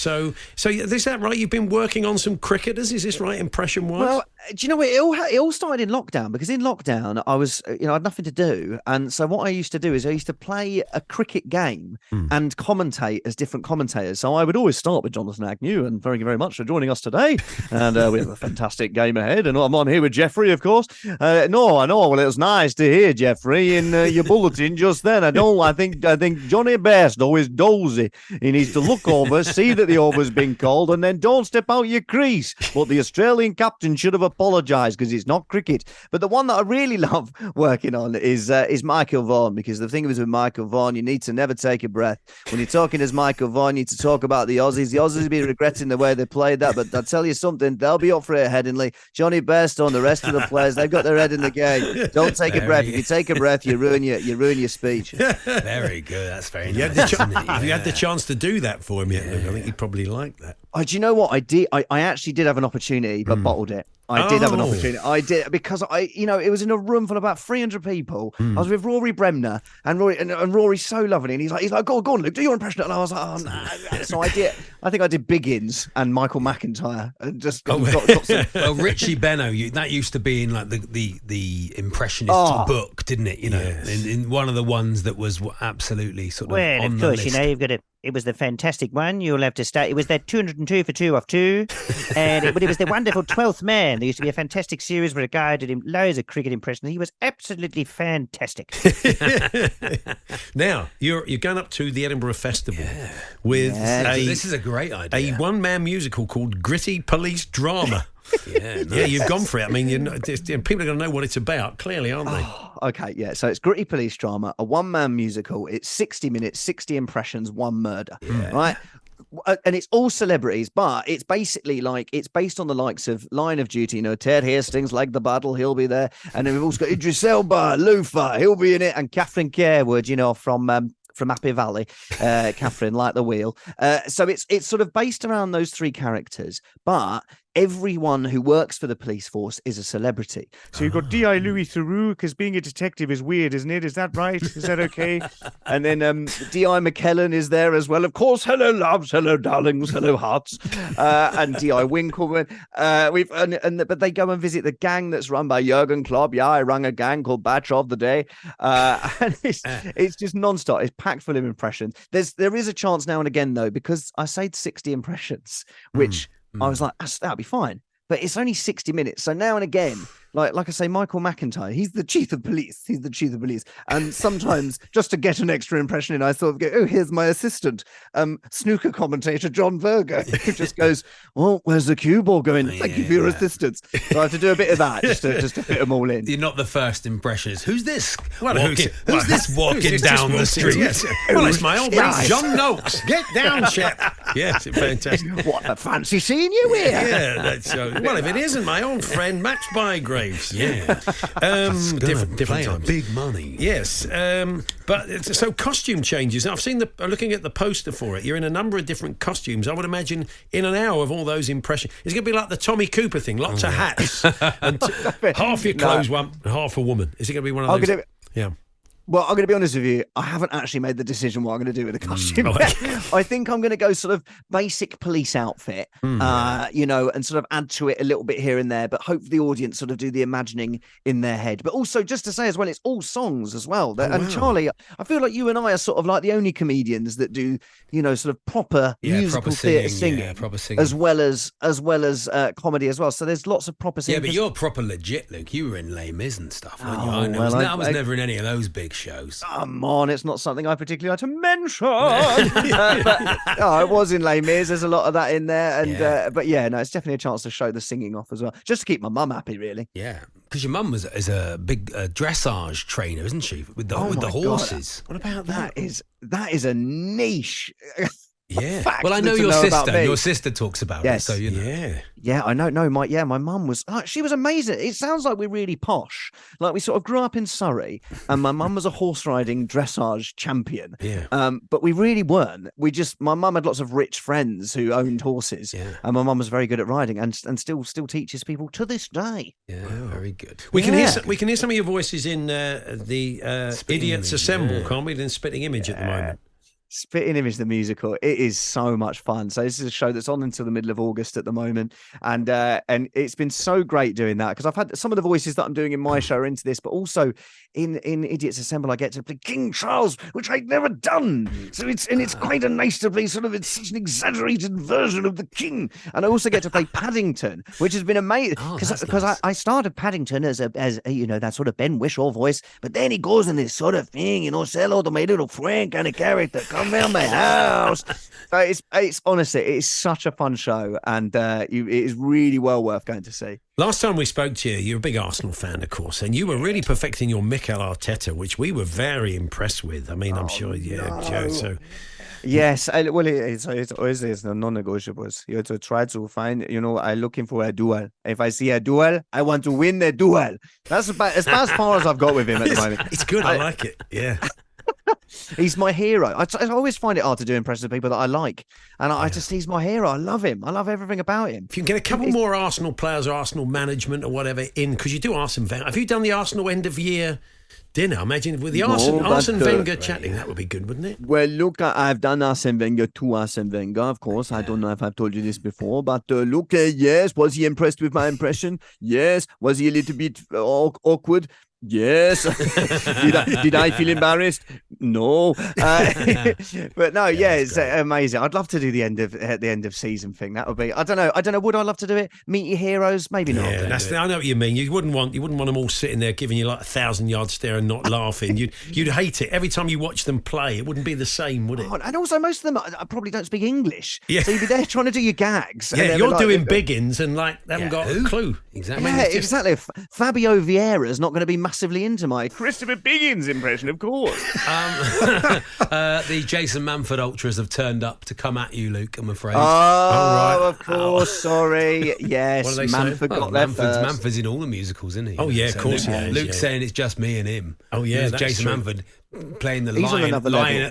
So is that right? You've been working on some cricketers. Is this right, impression-wise? Well, do you know what? It all started in lockdown, because in lockdown I was, I had nothing to do, and so what I used to do is I used to play a cricket game and commentate as different commentators. So I would always start with Jonathan Agnew, and thank you very much for joining us today. And we have a fantastic game ahead, and I'm here with Jeffrey, of course. No, I know. Well, it was nice to hear, Jeffrey, in your bulletin just then. I think Johnny Bairstow is dozy. He needs to look over, see that the over's been called, and then don't step out your crease. But the Australian captain should have apologised, because it's not cricket. But the one that I really love working on is Michael Vaughan, because the thing is with Michael Vaughan, you need to never take a breath. When you're talking as Michael Vaughan, you need to talk about the Aussies. The Aussies will be regretting the way they played that, but I'll tell you something, they'll be up for it headingly. Johnny Bairstow and the rest of the players, they've got their head in the game. Don't take a breath. If you take a breath, you ruin your speech. Very good. That's very nice. Have you had the chance to do that for him yet, Luke? I think he'd probably like that. Do you know what I did? I actually did have an opportunity, but bottled it. I did have an opportunity. I did, because it was in a room full of about 300 people. I was with Rory Bremner, and Rory's so lovely, and he's like, go on, Luke, do your impression. And I was like, oh no. So I did. I think I did BeIN and Michael McIntyre, and just got some... Well, Richie Benno, that used to be in like the impressionist book, didn't it? In one of the ones that was absolutely sort of on of the course, list. you've got to. It was the fantastic one. You'll have to start. It was that 202 for 2 off 2. But it was the wonderful 12th Man. There used to be a fantastic series where a guy did him loads of cricket impressions. He was absolutely fantastic. Now, you're going up to the Edinburgh Festival with this is a great idea. A one-man musical called Gritty Police Drama. Yeah, you've gone for it. I mean, people are going to know what it's about, clearly, aren't they? Okay, yeah. So it's Gritty Police Drama, a one-man musical. It's 60 minutes, 60 impressions, one murder, right? And it's all celebrities, but it's basically it's based on the likes of Line of Duty. Ted Hastings, Like the Battle, he'll be there. And then we've also got Idris Elba, Lufa, he'll be in it. And Catherine Carewood, from Happy Valley, Catherine, like the wheel. So it's sort of based around those three characters, but everyone who works for the police force is a celebrity. So you've got D.I. Louis Theroux, because being a detective is weird, isn't it? Is that right? Is that okay? And then D.I. McKellen is there as well. Of course, hello loves, hello darlings, hello hearts. And D.I. Winkleman. But they go and visit the gang that's run by Jurgen Klopp. Yeah, I run a gang called Batch of the Day. And it's just non-stop. It's packed full of impressions. There is a chance now and again, though, because I say 60 impressions, which... I was like, that'll be fine. But it's only 60 minutes. So now and again, like I say, Michael McIntyre, he's the chief of police. And sometimes, just to get an extra impression in, I sort of here's my assistant, snooker commentator John Virgo, who just goes, where's the cue ball going? Thank you for your assistance. So I have to do a bit of that just to fit them all in. You're not the first impressions. Who's this? Who's this walking down the street? Yes. Well, it's my old mate, John Noakes. Get down, chap. Yes, fantastic. What a fancy seeing you here. Yeah, that's well, if it isn't my old friend Max Bygraves. Yeah. Different times. Big money. Yes. But so costume changes. I've seen looking at the poster for it. You're in a number of different costumes. I would imagine in an hour of all those impressions, it's going to be like the Tommy Cooper thing. Lots of hats. And half your clothes one, and half a woman. Is it going to be one of those? Yeah. Well, I'm going to be honest with you. I haven't actually made the decision what I'm going to do with the costume. I think I'm going to go sort of basic police outfit, and sort of add to it a little bit here and there, but hope the audience sort of do the imagining in their head. But also, just to say as well, it's all songs as well. And Charlie, I feel like you and I are sort of like the only comedians that do, sort of proper musical theatre singing, proper singing, as well as comedy as well. So there's lots of proper singing. Yeah, but you're proper legit, Luke. You were in Les Mis and stuff, weren't you? I was never in any of those big shows. Come on, it's not something I particularly like to mention. I was in Les Mis. There's a lot of that in there, and it's definitely a chance to show the singing off as well, just to keep my mum happy, really. Yeah, because your mum is a big dressage trainer, isn't she? With the horses. God. What about that? That is a niche. Yeah. Well, I know your sister. Your sister talks about it, so you know. Yeah. Yeah, I know. No, my mum was. She was amazing. It sounds like we're really posh. Like we sort of grew up in Surrey, and my mum was a horse riding dressage champion. Yeah. But we really weren't. My mum had lots of rich friends who owned horses, and my mum was very good at riding, and still teaches people to this day. Yeah, very good. We can hear some of your voices in the Idiots Assemble, can't we? In Spitting Image at the moment. Spitting Image, the musical, it is so much fun. So this is a show that's on until the middle of August at the moment, and it's been so great doing that, because I've had some of the voices that I'm doing in my show are into this, but also in Idiots Assemble I get to play King Charles, which I'd never done. So it's quite a nice to play it's such an exaggerated version of the King, and I also get to play Paddington, which has been amazing because I started Paddington as you know, that sort of Ben Whishaw voice, but then he goes in this sort of thing, you know, sell out to my little friend kind of character. Come around my house. It's honestly, it's such a fun show, and it is really well worth going to see. Last time we spoke to you, you're a big Arsenal fan, of course, and you were really perfecting your Mikel Arteta, which we were very impressed with. I mean, I'm sure, Joe. So. Yes, well, it's always non-negotiables. You have to try to find, you know, I'm looking for a duel. If I see a duel, I want to win the duel. That's about as far as I've got with him at the moment. It's good. I like it. Yeah. He's my hero. I always find it hard to do impressions of people that I like, and he's my hero. I love him. I love everything about him. If you can get a couple more Arsenal players or Arsenal management or whatever in, because you do Arsène Wenger. Have you done the Arsenal end of year dinner? Imagine with the Arsène Wenger chatting, that would be good, wouldn't it? Well, look, I've done Arsène Wenger to Arsène Wenger, of course. I don't know if I've told you this before, but look, yes, was he impressed with my impression? Yes. Was he a little bit awkward? Yes. Did I feel embarrassed? No. But no, it's amazing. I'd love to do the end of season thing. That would be. I don't know. Would I love to do it? Meet your heroes? Maybe not. Yeah, I know what you mean. You wouldn't want them all sitting there giving you like 1,000-yard stare and not laughing. You'd hate it every time you watch them play. It wouldn't be the same, would it? Oh, and also, most of them I probably don't speak English. Yeah. So you'd be there trying to do your gags. Yeah, you're doing biggins and they haven't got a clue. Exactly. Yeah, exactly. Fabio Vieira's not going to be massively into my Christopher Biggins impression, of course. The Jason Manford ultras have turned up to come at you, Luke, I'm afraid. Right. Of course, sorry. Yes, Manford got there first. Manford's in all the musicals, isn't he? Oh, yeah, of course he is. Luke's saying it's just me and him. Oh, yeah, that's Jason true. Manford playing the lion at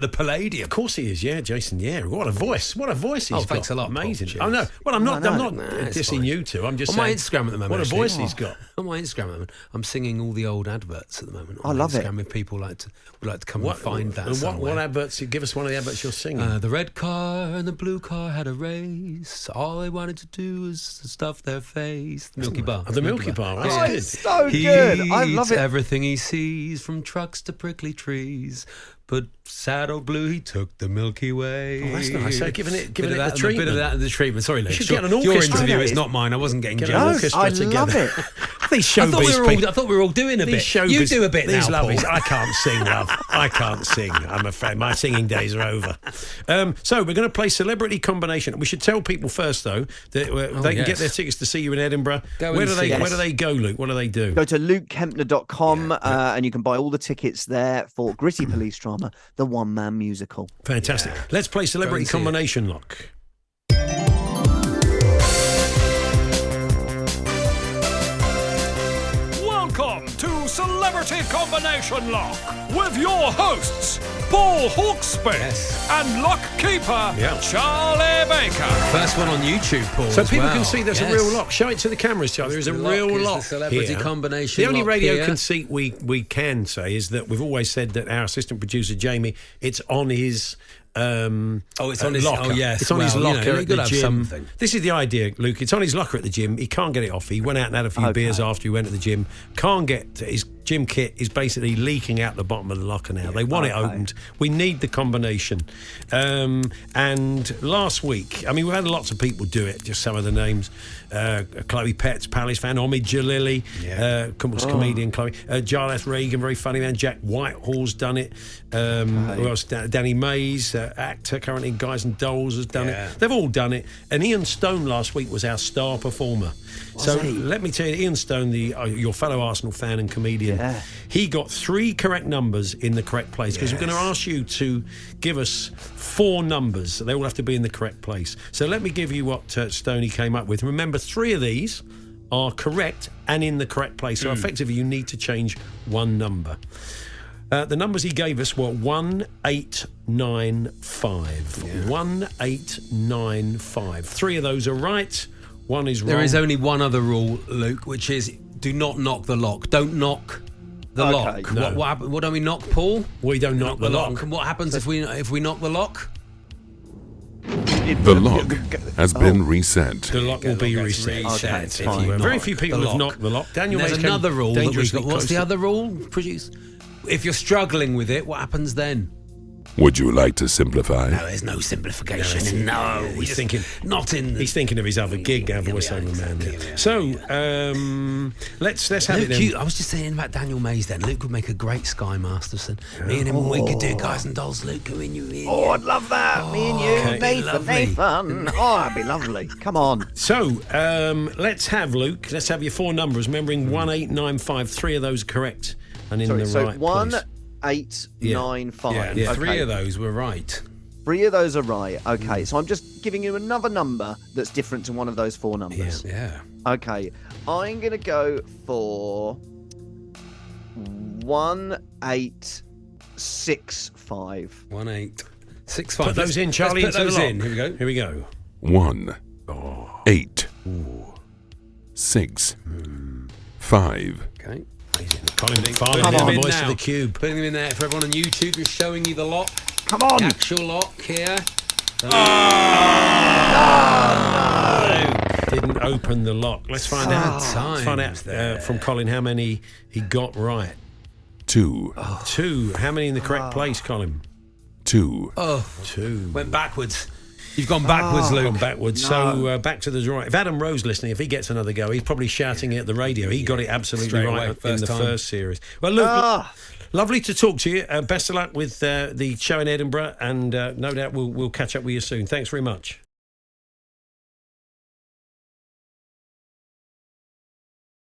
the Palladium. Of course he is, yeah, Jason. Yeah, what a voice! What a voice he's got. Thanks a lot, amazing. Paul, oh no, well I'm not it's dissing fine. you two. I'm just on saying, my Instagram at the moment. What a voice he's got. On my Instagram at the moment, I'm singing all the old adverts at the moment. I love Instagram it. If people would like to come and find that. What adverts? Give us one of the adverts you're singing. The red car and the blue car had a race. All they wanted to do was stuff their face. The Milky Bar. The Milky Bar. Oh, it's so good. I love it. Everything he sees, from trucks to prickly trees. But sad old blue, he took the Milky Way. Oh, that's nice. So giving it the treatment. A bit of that, the treatment. Sorry, Luke. You should get an Your orchestra. interview is not mine. I wasn't getting jealous. I love it. These showbiz I thought we were all doing a bit. You do a bit these now, lovies. Paul. I can't sing, love. I can't sing. I'm afraid my singing days are over. So we're going to play Celebrity Combination. We should tell people first, though, that they can get their tickets to see you in Edinburgh. Where do they go, Luke? What do they do? Go to lukekempner.com and you can buy all the tickets there for Gritty Police Drama, the one-man musical. Fantastic. Yeah. Let's play Celebrity Combination Lock. Welcome to Celebrity Combination Lock with your hosts, Paul Hawksbee and lock keeper Charlie Baker. First one on YouTube, Paul. So people can see there's a real lock. Show it to the cameras, Charlie. There's a real lock. The Celebrity Combination. The only radio here. conceit we can say is that we've always said that our assistant producer Jamie, it's on his. It's on his locker. Oh yes, it's on his locker at the gym. Something. This is the idea, Luke. It's on his locker at the gym. He can't get it off. He went out and had a few beers after he went to the gym. Can't get his gym kit is basically leaking out the bottom of the locker now. They want it opened. We need the combination. And last week, I mean, we've had lots of people do it. Just some of the names: Chloe Petts, Palace fan; Omid Jalili, comedian Chloe; Jarlath Regan, very funny man; Jack Whitehall's done it. Who else? Danny Mays, actor currently in Guys and Dolls, has done it. They've all done it. And Ian Stone last week was our star performer. Let me tell you, Ian Stone, your fellow Arsenal fan and comedian, he got 3 correct numbers in the correct place, because we're going to ask you to give us 4 numbers. They all have to be in the correct place. So let me give you what Stoney came up with. Remember, 3 of these are correct and in the correct place. So effectively, you need to change 1 number. The numbers he gave us were 1895. 1895. 3 of those are right. 1 is wrong. There is only one other rule, Luke, which is do not knock the lock. Don't knock The lock. No. What don't we knock, Paul? We don't knock the lock. And what happens if we knock the lock? The lock has been reset. The lock will be reset. Okay, If you were. Very few people have knocked the lock. Daniel There's Mays another rule that we've got. What's the close other rule? Produce. If you're struggling with it, what happens then? Would you like to simplify? No, there's no simplification. No, he's thinking. Not in. He's thinking of his other gig, our voiceover man. There. So let's have it then. I was just saying about Daniel Mays. Then Luke would make a great Sky Masterson. Me and him, we could do Guys and Dolls. Luke, who in you? Oh, I'd love that. Me and you, okay. Nathan. Oh, that'd be lovely. Come on. So let's have Luke. Let's have your 4 numbers. Remembering 1, 8, 9, 5. 3 of those correct and in the right 1, place. 8, 9, 5. Yeah, Okay. 3 of those were right. 3 of those are right. Okay, so I'm just giving you another number that's different to one of those 4 numbers. Yeah. Okay, I'm going to go for 1865. 1, 8, 6, 5. Put those in, Charlie. Let's put those in. Here we go. 1, 8, 6, 5. Okay. Colin Putting Farley, them the in voice now. of the cube. Putting them in there for everyone on YouTube. Just showing you the lock. Come on! The actual lock here. Didn't open the lock. Let's find out. Times Find out there. from Colin how many he got right. 2, 2. How many in the correct place, Colin? 2. 2. Went backwards. You've gone backwards, Luke. Gone backwards. So back to the drawing. If Adam Rose listening, if he gets another go, he's probably shouting it at the radio. He got it absolutely Straight right away, in the time. first series. Well, Luke, lovely to talk to you. Best of luck with the show in Edinburgh, and no doubt we'll catch up with you soon. Thanks very much.